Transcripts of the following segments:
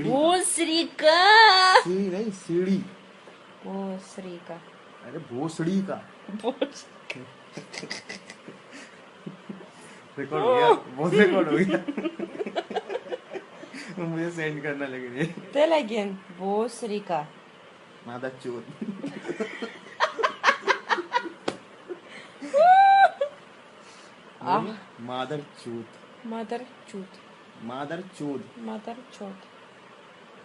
भोसड़ी का। सीढ़ी नहीं, सीढ़ी। भोसड़ी का। अरे भोसड़ी का। रिकॉर्ड हो गया, बहुत रिकॉर्ड हो गया। मुझे सेंड करना लगे ये। Tell again. भोसड़ी का। मादा चोद। बोलो, मादर चोद। मदर चूत। मादर चोद। मदर चोत।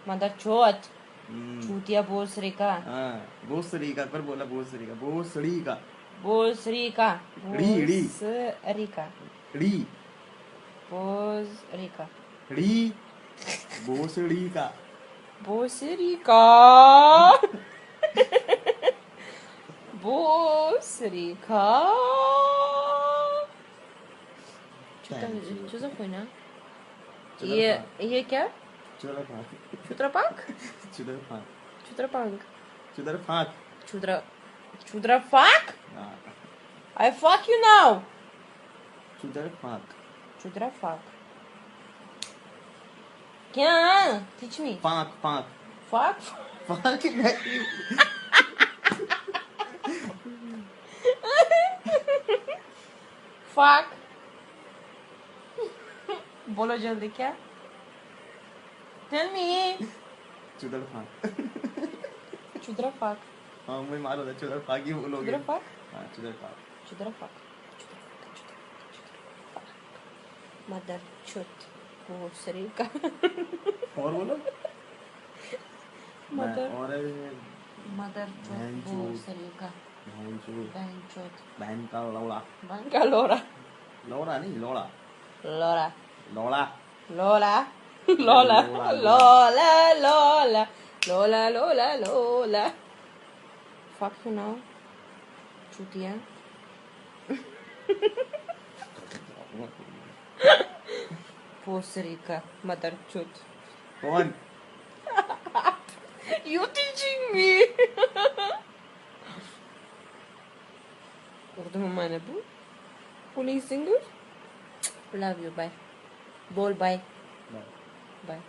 मदर चोत। हम्म, चूतिया भोसड़ी का। हाँ, भोसड़ी का पर बोला, भोसड़ी का, भोसड़ी का। भोसड़ी का। ड़ी ड़ी भोसड़ी का। ड़ी भोसड़ी का। ड़ी भोसड़ी का। भोसड़ी का। भोसड़ी का। Joseph है ना? ये क्या? चुदर फाक। Chutrapak? चुदर फाक। Chutrapang. चुदर फाक। Chudrapak? हाँ, I fuck you now. चुदर फाक। Chudrapak. क्या? Teach me. फाक फाक। Fuck? फाक नहीं। Fuck. बोलो जल्दी क्या? Tell me. चुदर फाक। Chudrapak. हाँ, मैं मारो था, चुदर फाक ही बोलोगे। Chudrapak? हाँ, चुदर फाक। Chudrapak. Mother chut. भोसड़ी का. और बोलो। Mother. और Mother chut. बहन चोद। भोसड़ी का. बहन चोद। बहन चोद. बहन का लौड़ा। बहन का लोरा. लौड़ा नहीं, लौड़ा। लोरा. लौड़ा। Lola, Lola, Lola, Lola, Lola, Lola, Lola. Fuck you now, चूतिया. भोसड़ी का मदर चूत. कौन? You teaching me. उर्दू में मैंने police singer. Love you, bye. बोल bye. Bye. Bye.